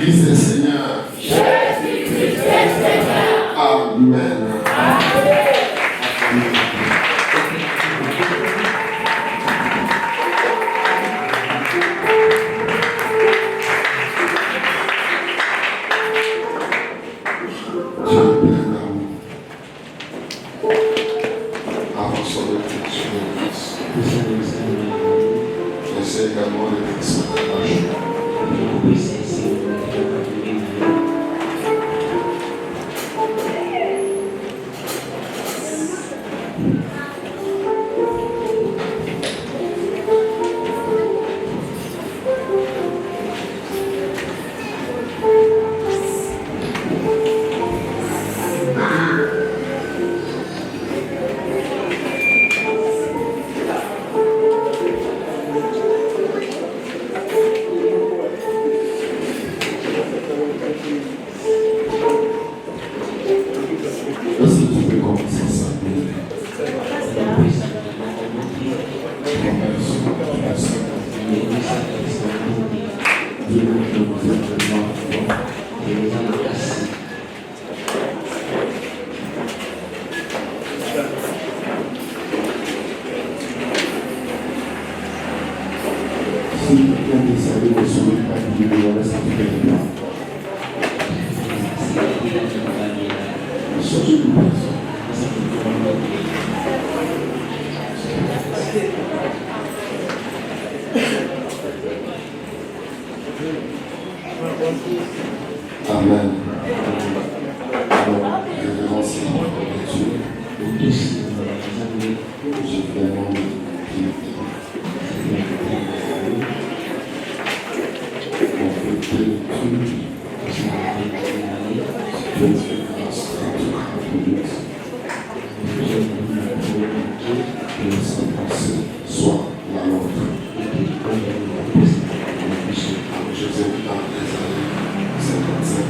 Jésus-Christ est Seigneur. Jésus-Christ est Seigneur. Amen. Amen. Alors, révérence à Dieu. J'ai vraiment soit la nôtre. Je vous invite à Ésaïe 55,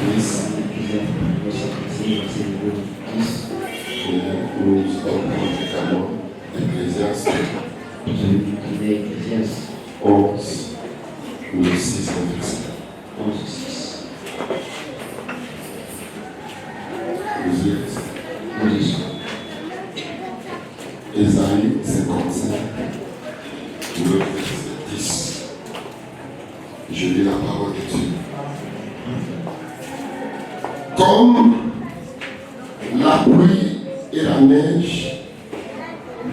10. Et nous avons également Ecclésiaste 11, le 6 verset. Vous êtes Ésaïe 55, le verset 10. Je lis la parole de Dieu. Comme la pluie et la neige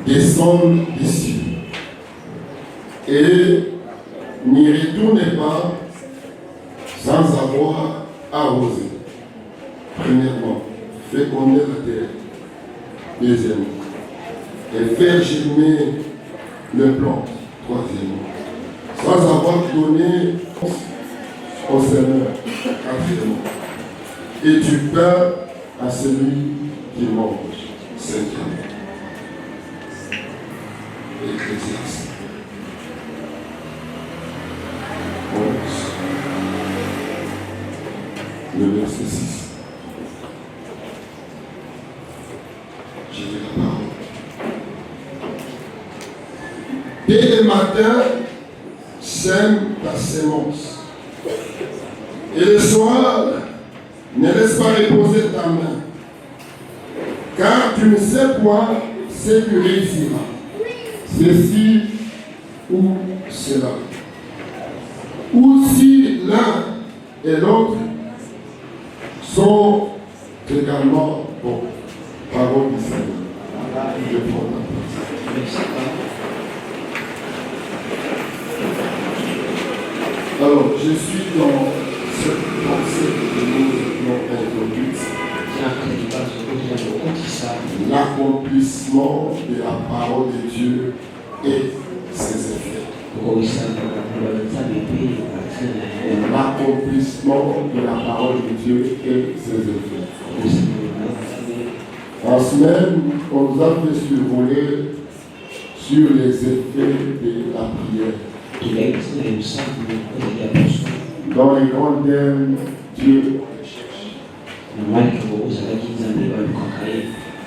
descendent des cieux et n'y retournez pas sans avoir arrosé. Premièrement, féconder la terre. Deuxièmement, et faire germer le plant. Troisièmement, sans avoir donné au Seigneur. Quatrièmement, et du pain à celui qui mange. Cinquièmement, Ecclésiaste 11, le verset 6. J'ai dit la parole. Dès le matin, sème ta sémence. Et le soir, ne laisse pas reposer ta main. Car tu ne sais point ce qui réussira. Ceci ou cela. Ou si l'un et l'autre sont également bons. Parole du Seigneur. Je prends la place. Alors, je suis dans cette pensée que nous avons introduite. L'accomplissement de la parole de Dieu et ses effets. L'accomplissement de la parole de Dieu et ses effets. En semaine, on nous a fait survoler sur les effets de la prière. Dans les grands thèmes, Dieu cherche.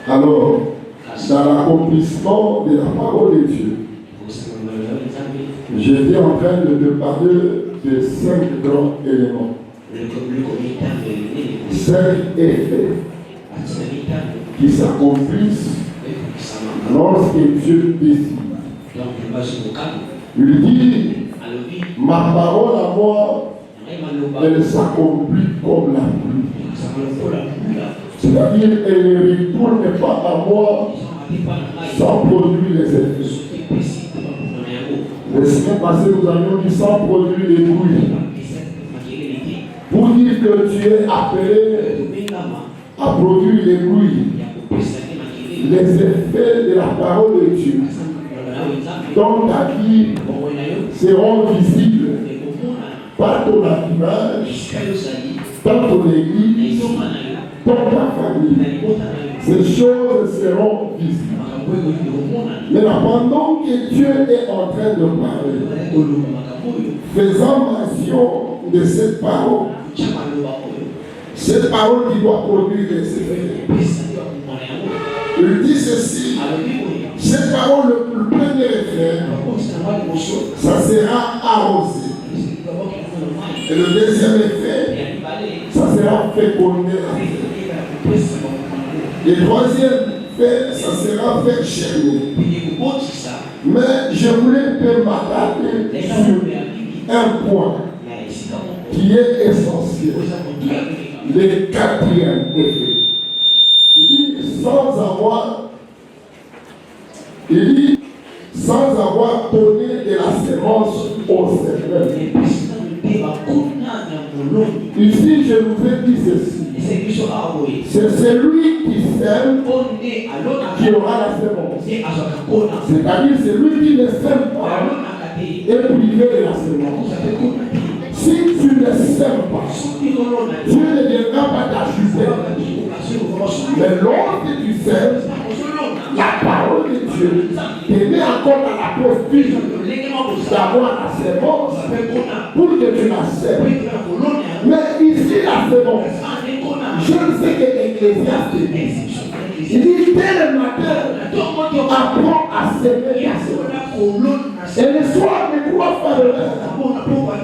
Alors, dans l'accomplissement de la parole de Dieu, j'étais en train de te parler de 5 grands éléments. 5 effets qui s'accomplissent lorsque Dieu décide. Il dit, ma parole à moi, elle s'accomplit comme la pluie. C'est-à-dire, elle ne retourne pas à moi sans produire les effets. Le semaine passée, nous avions dit sans produire les bruits. Pour dire que tu es appelé à produire les bruits, les effets de la parole de Dieu dans ta vie seront visibles par ton entourage, dans ton église, dans ta famille. Ces choses seront visibles. Mais pendant que Dieu est en train de parler, faisant mention de cette parole qui doit produire des effets. Il dit ceci, cette parole, le premier effet, ça sera arrosé. Et le deuxième effet, ça sera fécondé. Et le troisième effet, ça sera fait germer. Mais je voulais te m'attarder sur un point qui est essentiel. Le quatrième effet. Il dit sans avoir donné de la sémence au Seigneur. Ici, je vous ai dit ceci. C'est celui qui sème qui aura la sémence. C'est-à-dire celui qui ne sème pas est privé de la sémence. Si tu ne sèmes pas, Dieu ne viendra pas t'ajouter. Mais lorsque tu sèmes, la parole de Dieu te met encore dans la posture d'avoir la sémence pour que tu la sèmes. Mais ici, la sémence, je ne sais que l'Ecclésiaste il dit dès le matin, apprends à s'aimer la sémence. Et le soir, ne crois pas de l'heure.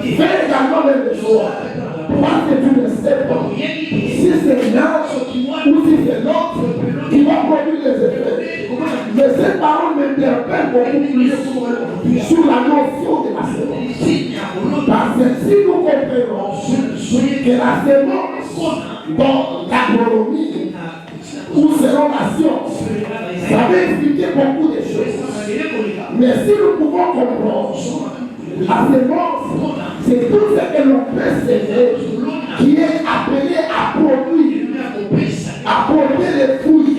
Fais également le soir. Parce que tu ne sais pas si c'est l'un ou si c'est l'autre qui va produire les effets. Mais cette parole m'interpelle beaucoup plus sur la notion de la sémence. Parce que si nous comprenons que la sémence dans l'agronomie ou selon la science, ça va expliquer beaucoup de choses. Mais si nous pouvons comprendre la sémence, c'est tout ce que l'on peut s'aimer qui est appelé à produire, à porter les fruits.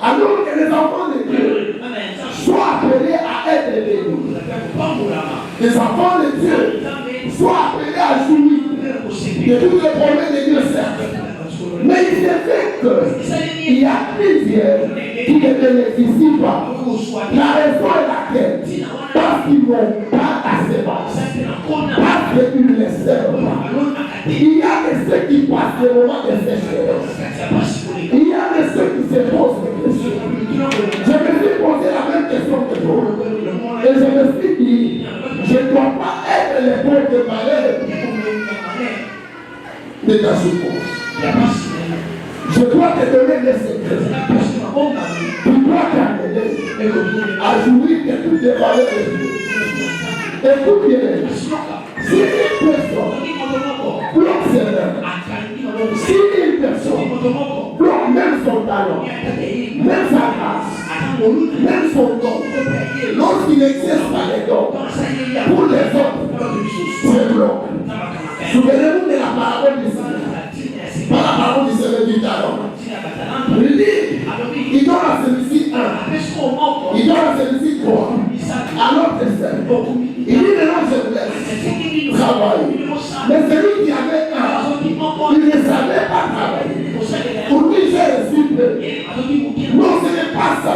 Alors que les enfants de Dieu soient appelés à être bénis. Les enfants de Dieu soient appelés à jouir de toutes les promesses de Dieu, certes. Mais il se fait qu'il y a plusieurs qui ne bénéficient pas. La raison est laquelle? Parce qu'ils n'ont pas la sémence. Parce qu'ils ne les servent pas. Il y a de ceux qui passent le moment de sécheresse. Il y a de ceux qui se posent des questions. Je me suis posé la même question que toi. Et je me suis dit, je ne dois pas être le porte-malheur de ta souffrance. Je dois te donner des secrets. Tu dois t'amener à jouir de toutes les valeurs de Dieu. Écoute bien. Si une personne bloque ses rêves, si une personne bloque même son talent, même sa grâce, même son don, lorsqu'il n'exerce pas les dons, pour les autres, c'est bloqué. Souvenez-vous de la parole du Seigneur. Par la parole du Seigneur du talent. Il dit, il donne à celui-ci 1, il donne à celui-ci 3, à l'autre 5. Il dit maintenant je vous laisse travailler. Mais celui qui avait 1, il ne savait pas travailler. Pour lui j'ai reçu peu. Non, ce n'est pas ça.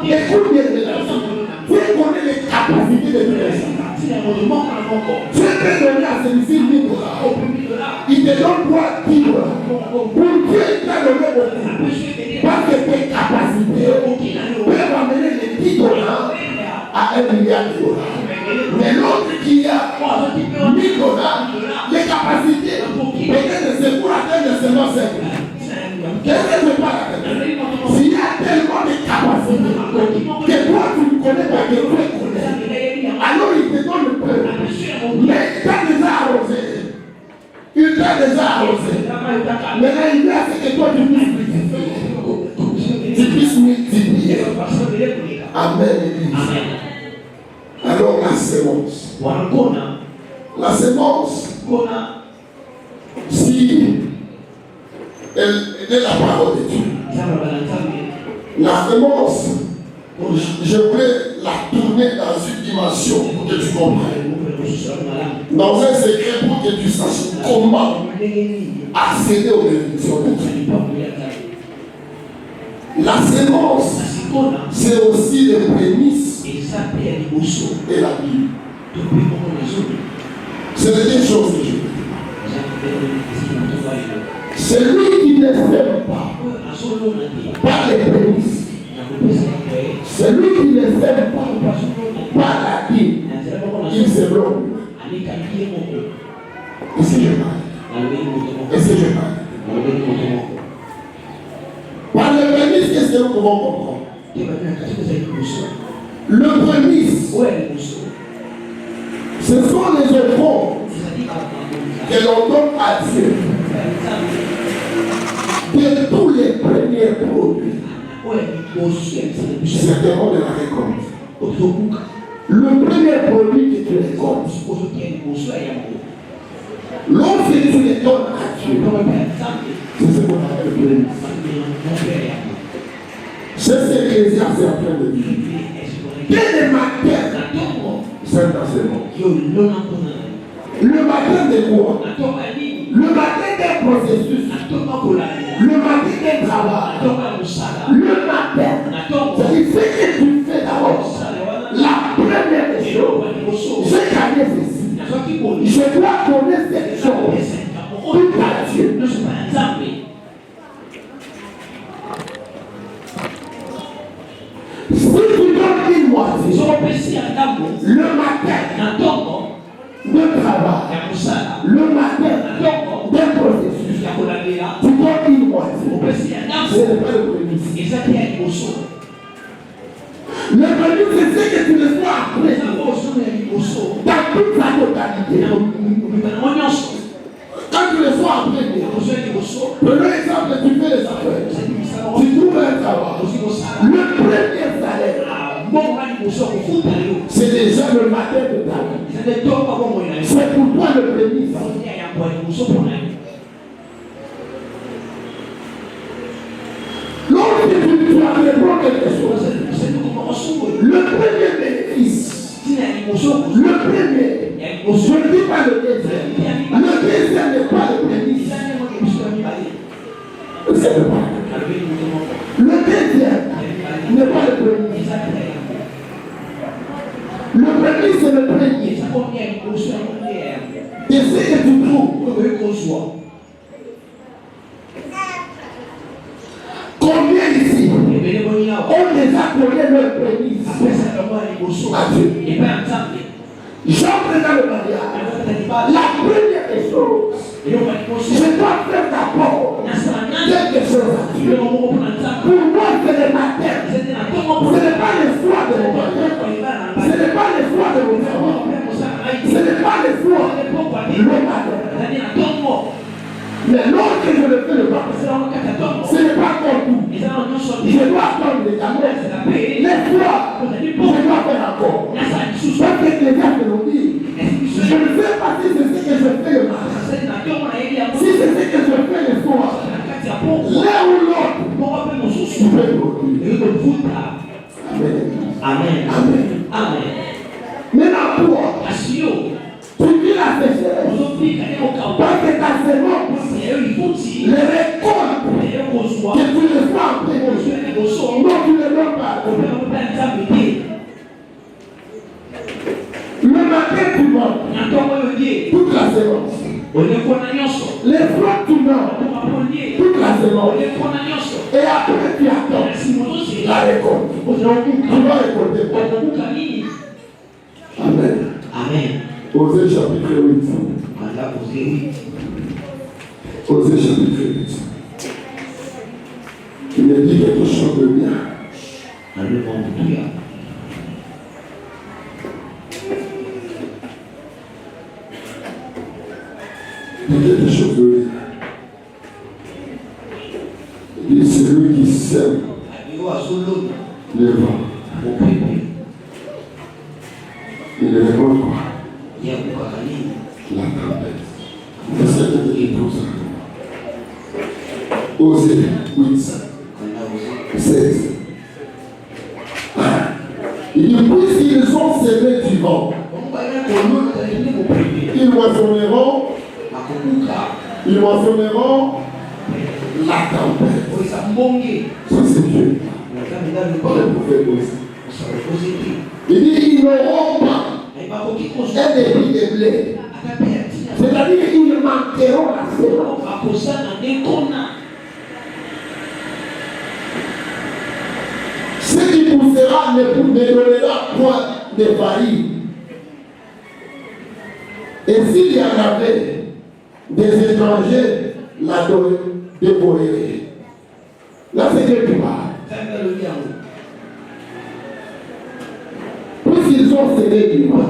Écoute bien de la chose. Tu connais les capacités de Dieu. Tu peux donner à celui-ci 1000 $. Il te donne quoi 10 $. Pour Dieu, il t'a donné beaucoup. Parce que tes capacités peuvent amener les 10 $ à 1 milliard $. Mais l'autre qui a 1000 $, les capacités tellement simple. Qu'est-ce que je parle? S'il y a tellement de capacités que toi tu ne connais pas, que toi tu connais, alors il te donne le peuple. Mais il t'a déjà arrosé. Il t'a déjà arrosé. Maintenant il veut que toi tu puisses multiplier. Tu puisses multiplier. Amen. Alors la sémence. La sémence, si elle est la parole de Dieu, la sémence, je voulais la tourner dans une dimension pour que tu comprennes. Dans un secret pour que tu saches comment accéder aux bénédictions de Dieu. La sémence, c'est aussi les prémices et la Bible. C'est les deux choses que je veux. Celui qui ne sème pas par les prémices, celui qui ne sème pas par la Bible, il se blâme. Est-ce que je parle? Est-ce que je parle? Par les prémices, qu'est-ce que nous pouvons comprendre? Le prémisse, ce sont les offrandes que l'on donne à Dieu de tous les premiers produits. Certainement de la récolte. Le premier produit que tu récoltes, lorsque tu les donnes à Dieu, c'est ce qu'on appelle le prémisse. C'est ce que l'Ecclésiaste est en train de dire. Dès le matin, c'est enseignement. Le matin de quoi? Le matin d'un processus. Le matin d'un travail. Le matin. C'est ce que tu fais d'abord. La première chose, je connais ceci. Je dois connaître cette chose. Tout à Dieu. Si tu donnes une moitié, le matin de travail, le matin d'un processus, tu donnes une moitié. Ce n'est pas le prémisse. Le prémisse, c'est ce que tu le dois après dans toute sa totalité. Quand tu le sois après, prenons l'exemple, tu fais les affaires, tu trouves un travail, le premier salaire, c'est déjà le matin de ta vie. C'est pour toi le prémisse. Lorsque tu apprends quelque chose, le premier bénéfice, le premier, je ne dis pas le deuxième. Le deuxième n'est pas le prémisse. C'est le premier. Le deuxième n'est pas le premier. Le premier, c'est le premier. Et ce que tu trouves, combien ici ont déjà donné leur prémisse à Dieu? J'entre dans le mariage. La première des choses, je dois faire d'abord quelque chose à Dieu. Pour moi, c'est le matin. Ce n'est pas le soir de mon mariage. Ce n'est pas le soir de mon enfant. Ce n'est pas le soir le matin. Mais lorsque je le fais le matin, ce n'est pas encore tout. Je dois attendre les gamins. Les fois, je dois faire encore. Parce que les gars me l'ont dit. Je ne sais pas si c'est ce que je fais le matin. Si c'est ce que je fais le soir. L'un ou l'autre, tu peux produire. Amen. Amen. Amen. Maintenant, toi, tu vis la sécheresse. Parce que ta semence, les récoltes que tu les vois après, non, tu ne les donnes pas. Le matin, tu manges toute la sémence. Les fleurs, tu manges toute la sémence. Et après, tu attends la récolte. Tu vas récolter. Amen. Amen. Osée chapitre 8. Osée chapitre 8. Il me dit quelque chose de bien. Il dit quelque chose de bien. Il dit celui qui sème les vents. Il récolte quoi? La tempête. Est-ce que tu te pour ça? Osée 8, 16. Il dit, puisqu'ils ont semé du vent, ils moissonneront la tempête. Ça c'est Dieu. Pas le prophète aussi. Il dit, ils n'auront pas un débit de blé. C'est-à-dire qu'ils manqueront la séance. Ce qui poussera ne donnera point de farine. Et s'il y en avait des étrangers, la dévorerait. Là, c'est Dieu qui parle. Puisqu'ils ont cédé du vent.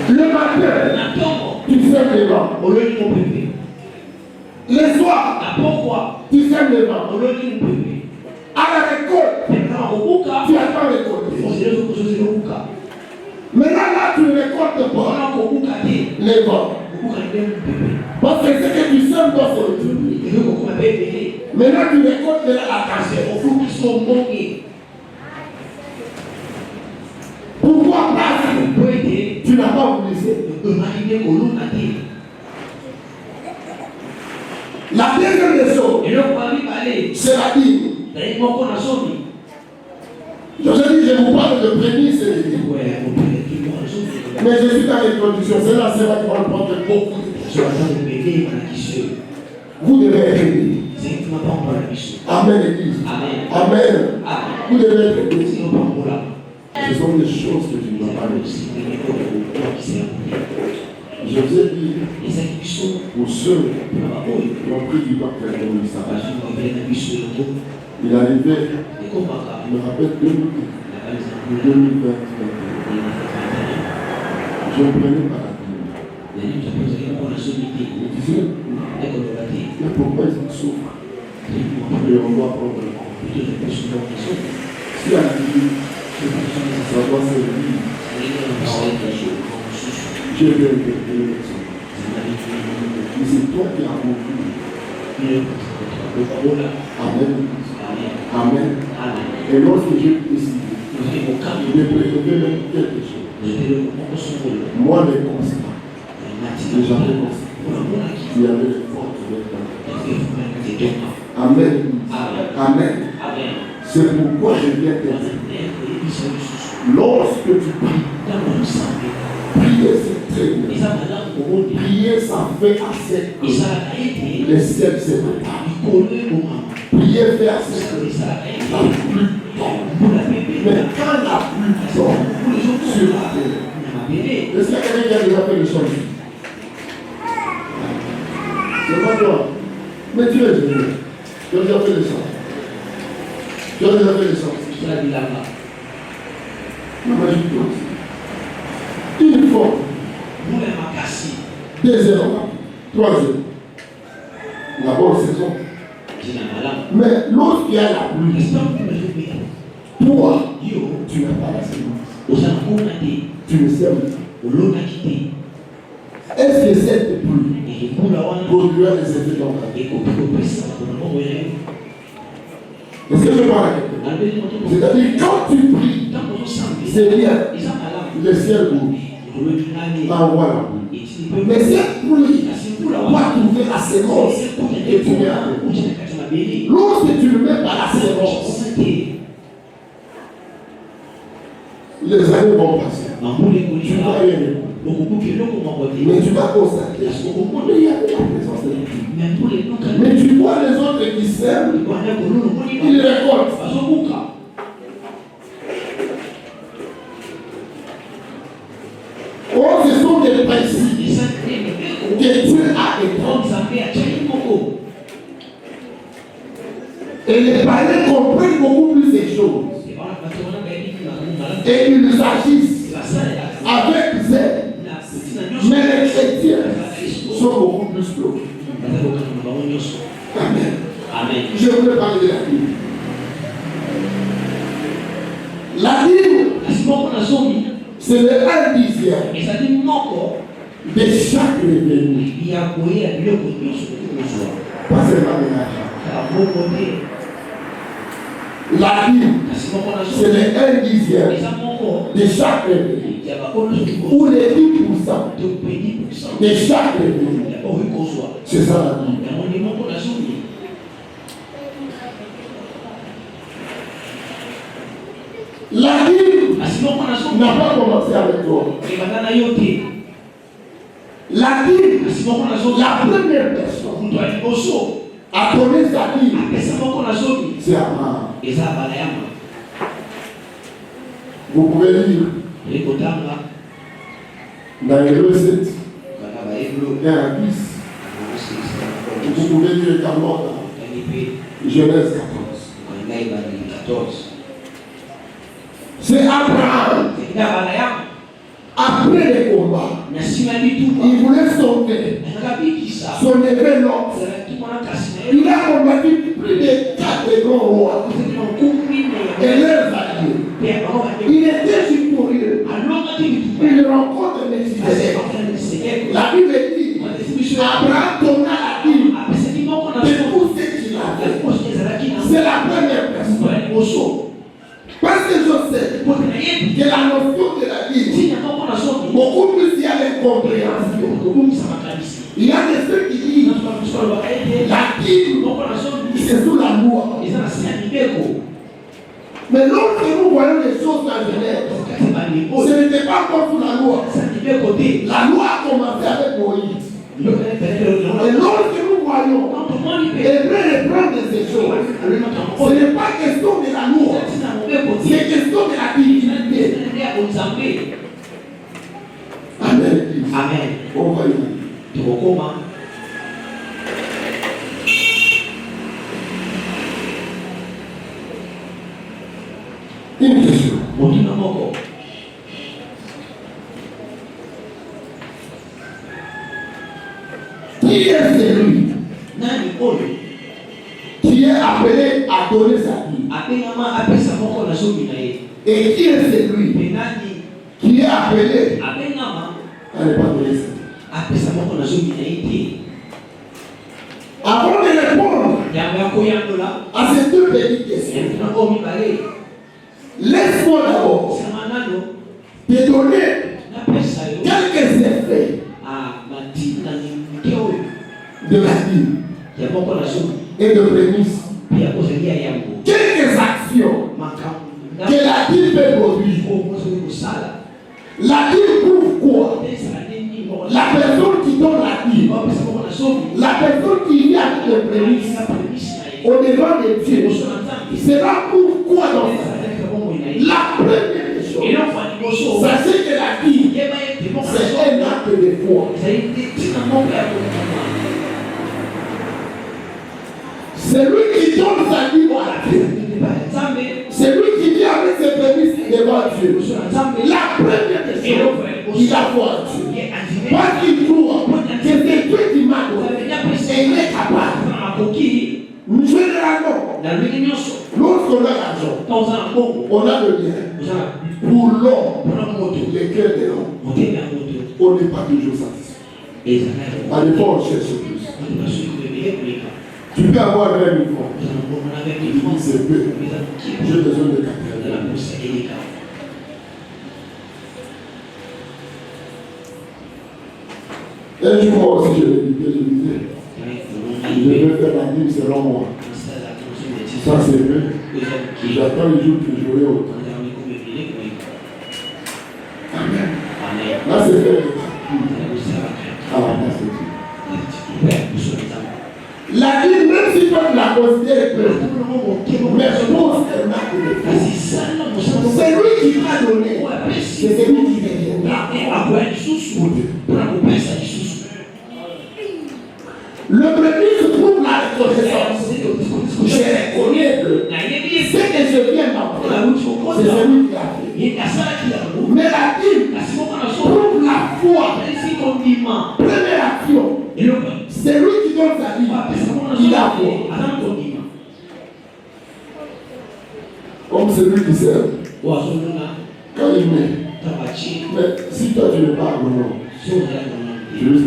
Le matin, tu sèmes les vents. Le soir, tu sèmes les vents. À la récolte, tu attends récolter. Maintenant, là, tu ne récoltes pas les vents. Parce que ce que tu sèmes doit se retrouver. Maintenant, tu récoltes la cassette. Pourquoi pas? Tu n'as pas obligé. La deuxième des choses, c'est la Bible. Je dis, je vous parle de prémices et de Bible. Mais je suis dans l'introduction. C'est là, c'est là qu'on va prendre beaucoup de choses. Vous devez être bénis. Amen, Église. Amen. Vous devez être bénis. Ce sont des choses que tu ne dois pas laisser. Je vous ai dit, pour ceux qui ont pris du temps pour faire le message, il arrivait, je me rappelle 2020, je ne prenais pas la Bible. Je disais, mais pourquoi ils souffrent? Et on doit prendre le temps. Si à la Bible, ça doit servir à autre chose. Je vais interpréter le sang. Mais c'est toi qui as compris. Amen. Amen. Et lorsque j'ai décidé de prélever même quelque chose, moi les constats, déjà les constats, il y avait les forces de l'état. Amen. Amen. C'est pourquoi je viens te dire. Lorsque tu pries, prier c'est très bien. Prier ça fait assez. Le ciel se prépare. Prier fait assez. La pluie tombe. Mais quand la pluie tombe sur la terre, est-ce qu'il y a quelqu'un qui a déjà fait le chant? C'est pas toi. Mais tu es génial. Tu as déjà fait le chant. Tu as déjà fait le chant. Maman, je pense. Une fois. Deuxième, troisième. La bonne saison. Mais lorsqu'il y a la pluie, toi, tu n'as pas la sémence. Tu ne sèmes pas. Est-ce que cette pluie produira des effets dans ta vie? Est-ce que je parle à quelqu'un? C'est-à-dire, quand tu pries, c'est bien. Le ciel bouge. Envoie la pluie. Mais cette pluie va trouver la sémence et tu mets à terre. Lorsque tu ne mets pas la sémence, les années vont passer. Tu ne vas rien écouter. Mais tu vas constater qu'il y a de la présence de Dieu. Mais tu vois les autres qui sèment, ils récoltent. Oh, ce sont des principes. que Dieu a établi. Et les païens comprennent beaucoup plus ces choses. Et ils agissent avec zèle. Mais les chrétiens sont beaucoup plus bloqués. Amen. Amen. Je voulais parler de la Bible. La Bible, c'est le 1/10 de chaque revenu. Pas seulement de l'argent. La Bible, c'est le 1/10 de chaque revenu. Ou les 10% de chaque revenu. C'est ça la Bible. La Bible n'a pas commencé avec toi. La Bible, la première personne à connaître sa Bible, c'est Abraham. Vous pouvez lire dans Hébreux 7, 1 à 10. Vous pouvez lire également dans Genèse 14. C'est Abraham. Après le combat, il voulait sauver son neveu Lot. Il a combattu plus de 4 grands rois et leurs alliés. Il était victorieux. Il rencontre Melchisedec. La Bible dit Abraham donna la Bible de tout ce qu'il avait. C'est la première personne. Parce que je sais que la notion de la Bible, beaucoup plus il y a l'incompréhension. Il y a des ceux qui disent la Bible, c'est sous la loi. Mais lorsque nous voyons les choses dans Genèse, ce n'était pas encore sous la loi. La loi a commencé avec Moïse. Et lorsque nous voyons Hébreu reprendre ces choses, ce n'est pas question de la loi, c'est question de la divinité. Amen. Amen. On va y aller. Une question. Qui est celui qui est appelé à donner sa vie? Et qui est celui qui est appelé à ne pas donner sa vie? Avant de répondre à ces deux petites questions, laisse-moi d'abord te donner quelques effets de la Bible et de prémices. Quelques actions que la Bible peut produire. La Bible prouve quoi? La personne qui donne la Bible, la personne qui vit avec les prémices au devant de Dieu, cela prouve quoi dans la première chose? Sachez que la Bible, c'est un acte de foi. C'est lui qui donne sa vie à Dieu. C'est lui qui vit avec ses prémices devant Dieu. La première question, il a foi à Dieu. Parce qu'il croit que c'est Dieu qui m'a donné. Et il est capable. Généralement, lorsqu'on a l'argent, on a le bien. Pour l'homme, les cœurs de l'homme, on n'est pas toujours satisfait. À l'époque, on cherche plus. Tu peux avoir 20 000 francs. C'est peu. J'ai besoin de 4 000. Un jour, moi aussi, je disais, je vais faire la Bible selon moi. Ça, c'est peu. J'attends le jour que j'aurai autant. Amen. Là, c'est fait. Ah, là, c'est tout. La Bible, même si toi tu la considères peu, mais je pense qu'elle n'a que des faits. C'est lui qui m'a donné. C'est celui qui viendra. Première action. C'est lui qui donne sa vie. Il a quoi? Comme celui qui sert. Quand il met. Mais si toi tu n'es pas non. Je vais dire.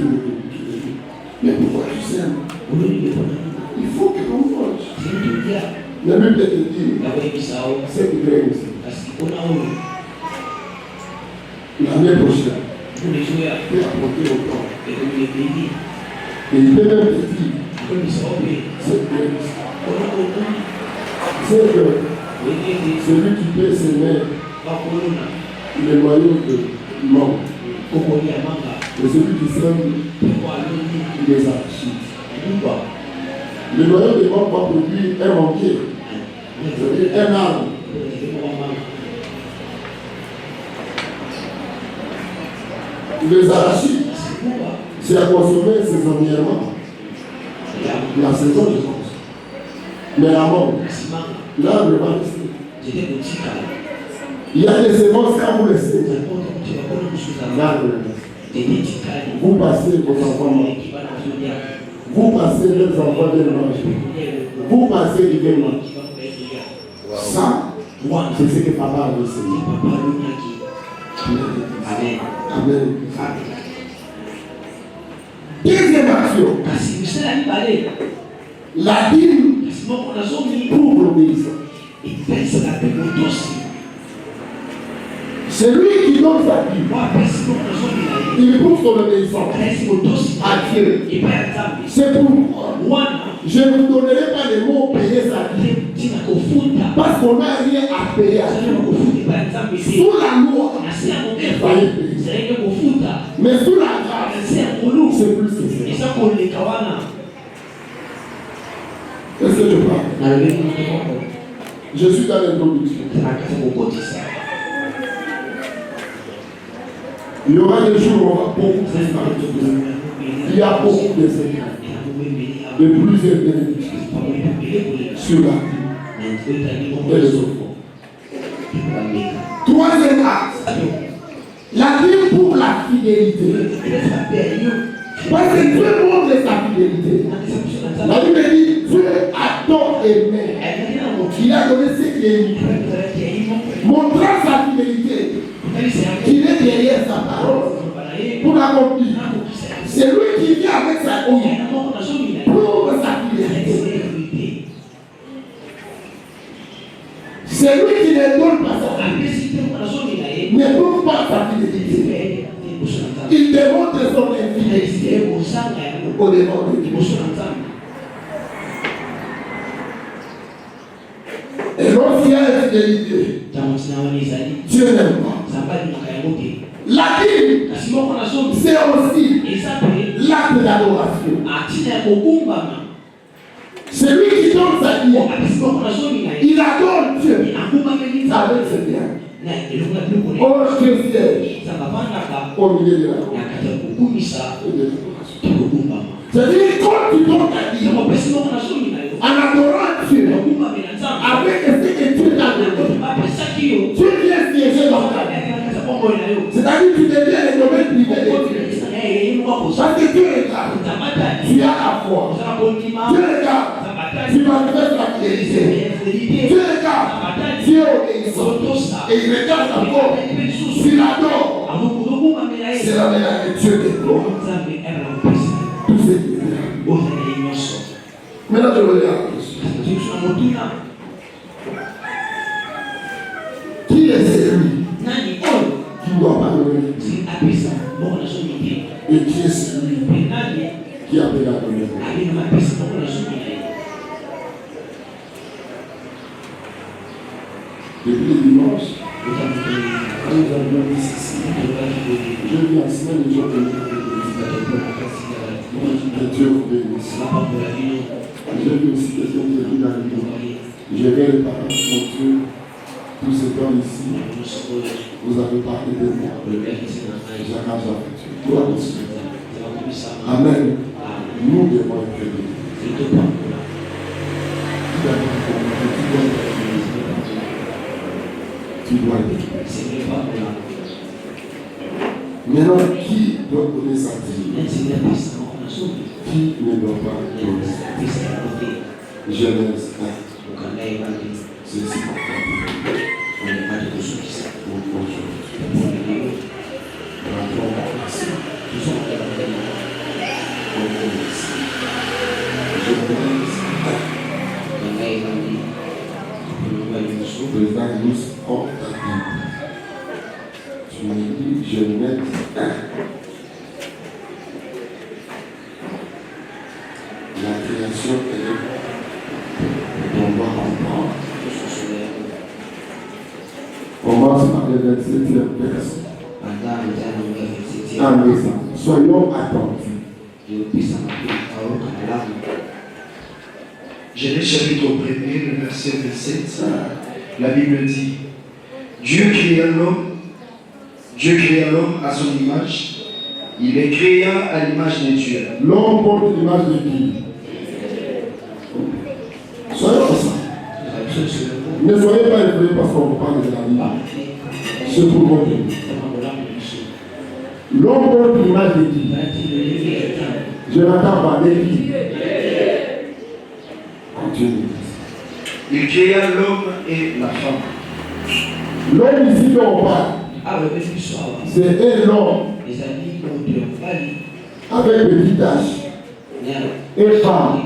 Mais pourquoi tu sers? Il faut que l'on mange. La Bible te dit, c'est qui vient ici. L'année prochaine, il peut apporter au temps. Et il peut même te dire, c'est que celui qui peut s'aimer les noyaux de mort. Et celui qui sème, il les archives. Le noyau de mort va produire un manqué, un arbre. Les arachides, c'est à consommer ses environnements. La saison, je pense. Mais la mort, l'arbre va rester. Il y a des semences quand vous laissez. L'arbre reste. Vous passez vos enfants morts. Vous passez les enfants de manger. Vous passez du démon. Ça, c'est ce que papa a enseigné. Amen. Amen. Deuxième action. La dîme pour l'obéissance. C'est lui qui donne sa vie. Il prouve son obéissance à Dieu. C'est pourquoi je ne vous donnerai pas les mots payer sa vie. Parce qu'on n'a rien à payer à Dieu. Sous la loi, il fallait payer. Mais sous la grâce, c'est plus que ça. Est-ce que je parle? Je suis dans l'introduction. Il y aura des jours où on va beaucoup plus parler. Il y a beaucoup de secrets, de plusieurs bénédictions sur la vie et les autres. Troisième acte, la vie pour la fidélité. Parce que Dieu montre sa fidélité. La Bible dit Dieu a tant aimé. Il a donné ce qui est montrant sa fidélité. Il est derrière sa parole pour l'accomplir. C'est lui qui vient avec sa vie pour sa fidélité. C'est lui qui ne donne pas sa vie, ne prouve pas sa fidélité. Il démontre son infidélité au devant de Dieu. Et lorsqu'il y a infidélité, Dieu n'aime pas. La dîme, c'est aussi l'acte d'adoration. C'est lui qui donne sa vie. Il adore Dieu avec ses biens. Oh, Dieu siège au milieu de la cour. C'est-à-dire, quand tu donnes ta vie en adorant Dieu, avec ce que Dieu t'a donné, Dieu vient siéger dans ta vie. C'est-à-dire, tu deviens le domaine privé de Dieu. Parce que Dieu regarde, tu as la foi. Dieu regarde, tu manifestes la fidélité. Dieu regarde, tu es obéissant. Et il regarde encore, tu l'adores. C'est la manière que Dieu déploie. Tout ce qui est là. Maintenant, je regarde. Qui est celui qui ne doit pas donner? Et qui est celui qui a payé la donner? Depuis le dimanche, nous avons dit ceci. Je viens en semaine et je viens que Dieu vous bénisse. J'ai vu aussi quelqu'un qui est dans le monde. Je vais réparer mon Dieu. Tout ce temps ici, vous avez parlé de moi. J'engage avec Dieu. Gloire au Seigneur. Amen. Nous devons être bénis. Tu dois être béni. Maintenant, qui doit donner sa vie? Qui ne doit pas donner sa vie? Genèse 4. C'est ici qu'on va pour aujourd'hui. Président, nous prend ta Bible. Tu me dis Genèse 1. La création est. On va reprendre. On commence par le 27e verset. Amen. Soyons attentifs. Genèse chapitre 1er, le verset 27, la Bible dit: Dieu créa l'homme à son image, il les créa à l'image de Dieu. L'homme porte l'image de qui? Soyons ensemble. Ne soyez pas effrayés parce qu'on vous parle de la Bible. C'est pour votre vie. L'homme porte l'image de qui? Je n'entends pas de qui? Continue. Il créa l'homme et la femme. L'homme ici dont on parle, c'est un homme avec petit H et femme.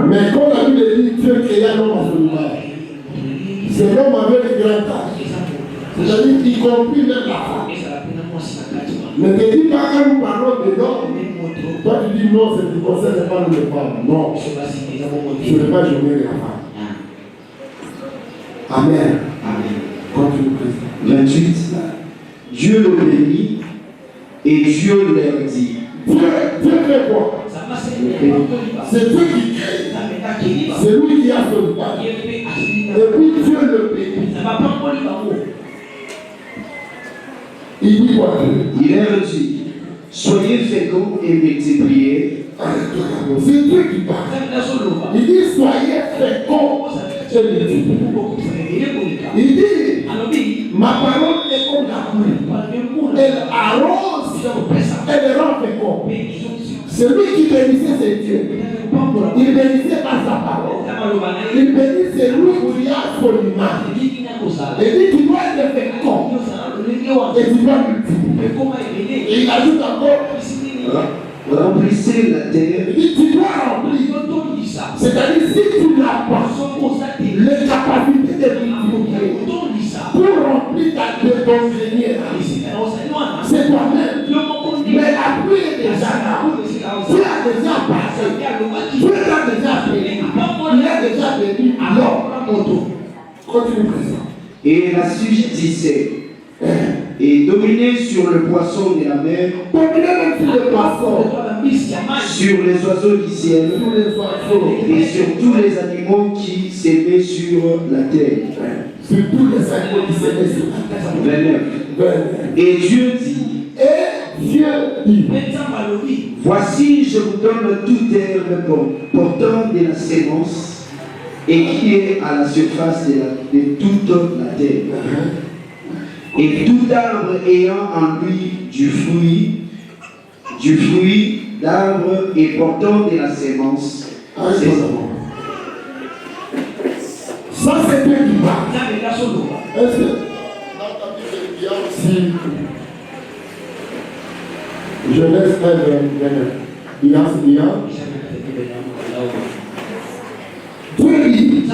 Mais quand la Bible dit Dieu créa l'homme à son image, c'est l'homme avec le grand H. C'est-à-dire y compris même la femme. Ne te dis pas quand nous parlons de l'homme, toi tu dis non, c'est ne concerne pas nous les femmes. Non, ce n'est pas journée de la femme. Amen. Continue, président. 28. Dieu le bénit et Dieu leur dit. Dieu fait quoi? C'est Dieu qui crée. C'est lui qui a son image. Et puis Dieu le bénit. Il dit quoi? Il leur dit: Soyez féconds et multipliez. C'est Dieu qui parle. Il dit soyez féconds et multipliez. Il dit ma parole est comme la pluie. Elle arrose, elle rend fécond. Celui qui bénissait, c'est Dieu. Il bénissait par sa parole. Il bénit celui qui a son image. Il dit tu dois être fécond. Et tu dois multiplier. Et il ajoute encore remplissez la terre. Il dit tu dois remplir. C'est-à-dire si tu n'as pas les capacités de multiplier pour remplir ton grenier, c'est toi-même. Mais la pluie est déjà là. Tu as déjà passé. Tu as déjà béni. Il a déjà béni. Alors, continue présent. Et la subsistait et dominait sur le poisson de la mer, sur les oiseaux du ciel et sur tous les animaux qui s'aimaient sur la terre. Sur tous les animaux qui s'aimaient sur la terre. 29. Et Dieu dit, voici, je vous donne toute herbe portant de la sémence et qui est à la surface de toute la terre. Et tout arbre ayant en lui du fruit d'arbre et portant de la sémence. C'est ça. Ça, c'est Dieu qui parle. Est-ce que il y a aussi Genèse 1, il y a Dieu dit,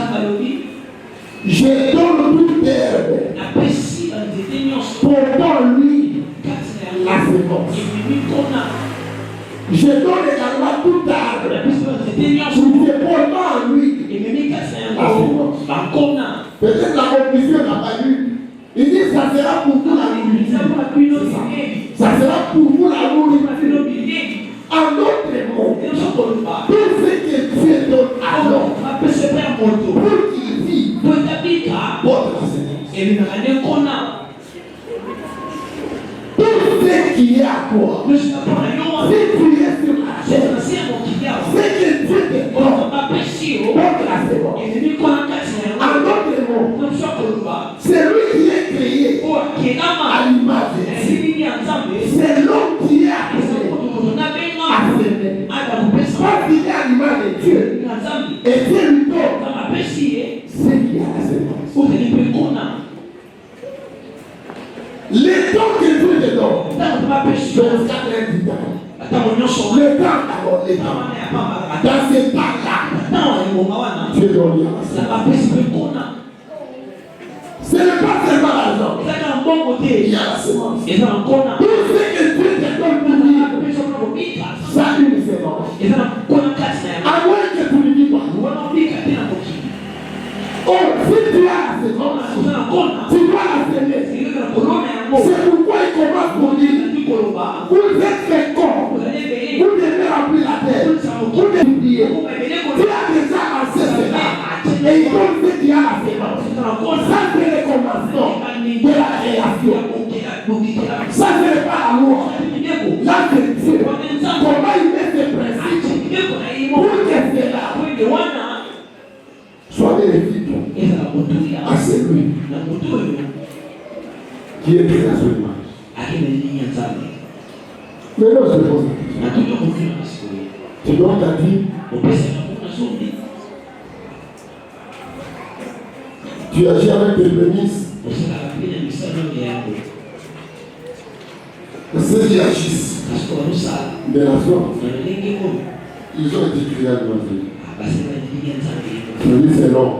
je donne toute herbe portant lui la sémence. Je donne également tout arbre qui portant lui la sémence. Peut-être la conclusion n'a pas eu. Il dit ça sera pour vous la nourriture. Ça sera pour vous la nourriture. En d'autres mots, tout ce que Dieu donne à l'homme pour qu'il vive, votre sémence. Tout ce qui est à toi, si tu es sur la terre, ce que Dieu te donne, votre sémence. En d'autres mots, c'est lui qui est créé à l'image de Dieu. Le temps que Dieu te donne, ntango topapesi yo je regarde un détail. ntango nyonso Le temps d'abord, le temps. wana ya pamba Dans ce temps-là, ntango ya libonga wana Dieu donne la na bapesi mpe nkona Ce n'est pas seulement l'argent. eza na mbongo Il te y a la semence. eza na nkona Tout ce que Dieu te donne pour vivre, apesi mpona kobika ça une semence. eza na nkona kati na yango À moins que tu ne vis pas. wana obika te na mokili Oh, si tu as la semence, oza na nkona tu dois la semer. eleka na kolona yango C'est pourquoi il commence pour dire, ozali koloba vous êtes féconds, ozali ebele vous devez remplir la terre, vous devez prier. okoma ebele Tu as déjà lancé cela. Et il donne ce qui a la semence. Ça, c'est le commencement de la création. Ça, ce n'est pas la loi. Là, c'est Dieu. Comment il met ses principes pour que cela soit bénéfique à celui qui est très à son image. Maintenant, je te pose la question. Tu dois t'as dit, tu agis avec tes prémices. Ceux qui agissent de la sorte, ils ont été créés à l'image. Je dis c'est long.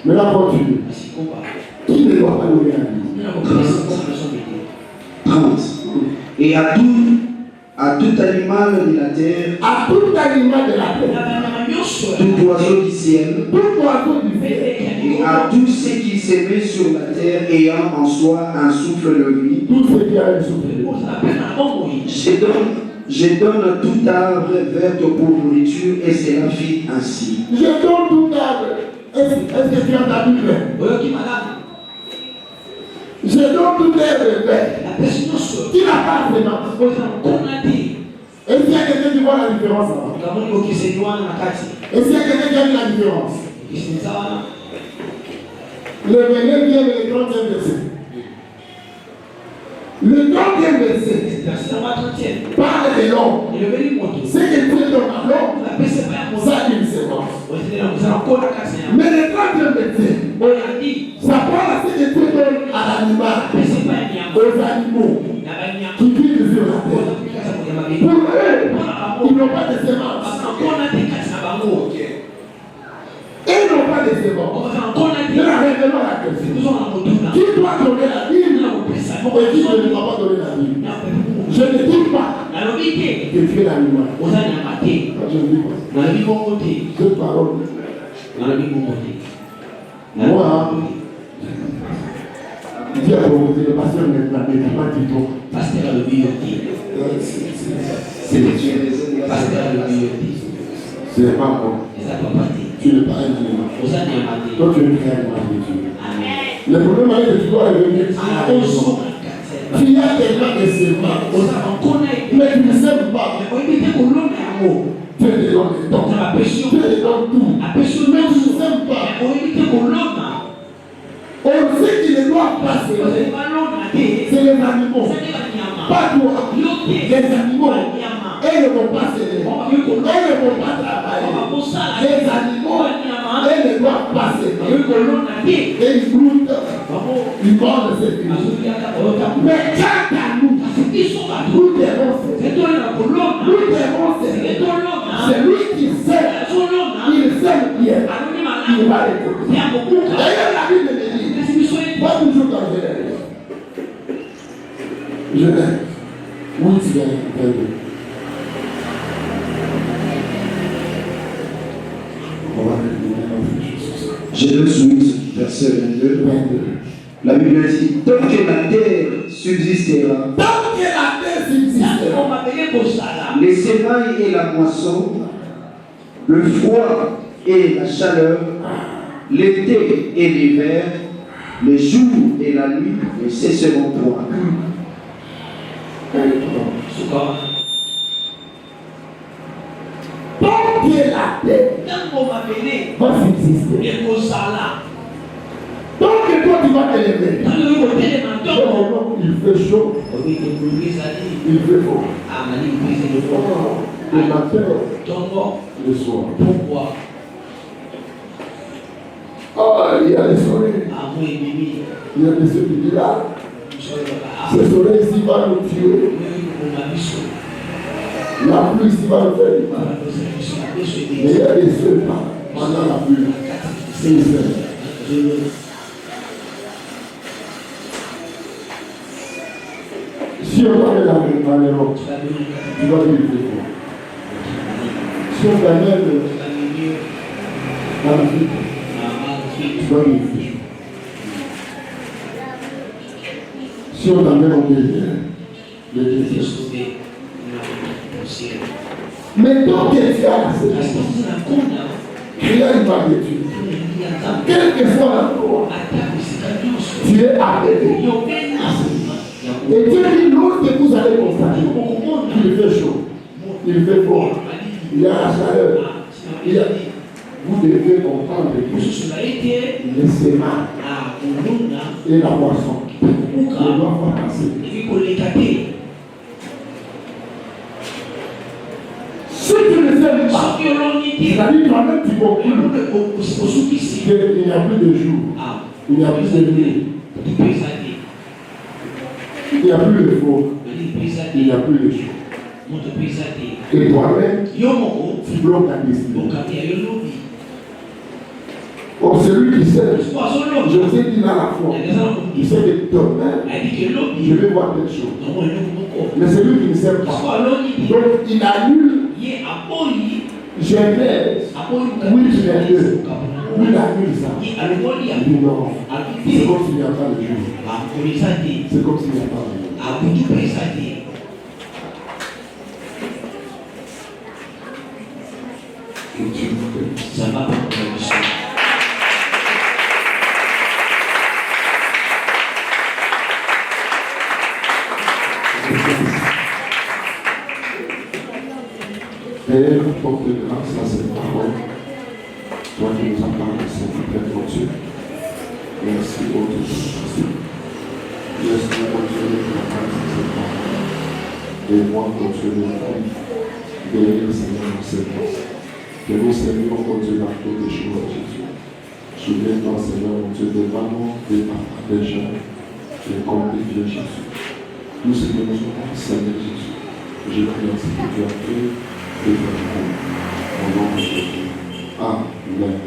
Maintenant, continue. Qui ne doit pas donner à lui? 30. Et à tout animal de la terre, À tout animal de la terre, tout oiseau du ciel, tout oiseau du ciel, et à tout ce qui s'émet sur la terre ayant en soi un souffle de vie, tout ce qui a un souffle. je donne tout arbre verte pour nourriture, et cela fit ainsi. Je donne tout arbre. Est-ce que tu as ta Bible? Je donne tout arbre vert. Qui n'a pas de semence? Est-ce qu'il y a quelqu'un qui voit la différence là? Est-ce qu'il y a quelqu'un qui a vu la différence? Le 29e et le 30e verset. Le 30e verset parle de l'homme. C'est que Dieu donne à l'homme, ça une semence. Mais le 30e verset, ça parle à ce que Dieu donne à l'animal, aux animaux qui vivent sur la terre. Pour eux, ils n'ont pas de semence. Et ils n'ont pas de semence. Mais la révélation la question. Qui doit donner la Bible et qui ne doit pas donner la Bible? Je ne dis pas que tu es l'animal. Je ne dis pas. Cette parole. Moi, Dieu a proposé le pasteur n'est pas du tout. Ce n'est pas bon. Tu n'es pas un animal. Toi, tu es un animal de Dieu. Le problème est que tu dois revenir à la maison. Tu as tellement de semences, mais tu ne sèmes pas. Tu es dedans les dents. Tu es dedans tout. Mais tu ne sèmes pas. On sait qu'il ne doit pas s'aimer. C'est les animaux. Pas toi. Les animaux. Elles ne vont pas s'aimer. Elles ne vont pas travailler. Les animaux, elles ne doivent pas s'aimer. Et ils broutent. Ils mangent cette vie. Mais quant à nous, nous devons s'aimer. C'est lui qui sait. Il sait bien. Il va l'écouter. D'ailleurs, la Bible me dit, pas toujours dans Genèse. Genèse 8, 22. Genèse 8, verset 22. La Bible dit, tant que la terre subsistera, les semailles et la moisson, le froid et la chaleur, l'été et l'hiver, le jour et la nuit ne cesseront point. Tant que la terre va subsister, tant que toi tu vas t'élever, il fait chaud, il fait froid. Le matin, le soir. Oh, il y a les soleils. Il y a des ceux qui disent là. Ce soleil ici va nous tuer. La pluie ici va nous faire du mal. Mais il y a des seuls pas pendant la pluie. C'est le Seigneur. Si on t'amène dans les rocs, tu dois vivre de quoi? Si on t'amène dans l'Afrique, tu dois vivre de quoi? Si on t'amène au désert, le désert. Mais tant que tu as la sécurité, rien ne va détruire. Quel que soit l'endroit, tu es appelé. Et Dieu dit, lorsque vous allez constater qu'il fait chaud, il fait froid, il y a la chaleur, vous devez comprendre que le sémat et la boisson ne doivent pas passer. Si tu ne sais pas, c'est-à-dire toi-même tu conclus qu'il n'y a plus de jour, il n'y a plus de nuit, il n'y a plus de faux, il n'y a plus de jour. Et toi-même, tu bloques ta destinée. Or, celui qui sait, je vous ai dit là la foi, il sait que demain, je vais voir quelque chose. Mais celui qui ne sait pas, donc il annule Genèse 8, 22. Il annule ça. Il dit non, c'est comme s'il n'y a pas de jour. C'est comme s'il n'y a pas de jour. Ça va pas. Père, porte grâce à cette parole. Toi qui nous as parlé, Saint-Père, mon Dieu. Merci, ô Dieu. Laisse-nous continuer de parler de cette parole. Et moi, continuer de bénir, Seigneur, nos services. Que nous, Seigneur, ô Dieu, dans toutes les choses, Jésus. Souviens-toi, Seigneur, mon Dieu, des mamans, des papas, des gens, des conviviaux, Jésus. Tout ce que nous avons, Seigneur Jésus. Je prie ainsi que tu as fait. Au nom de Jésus. Amen.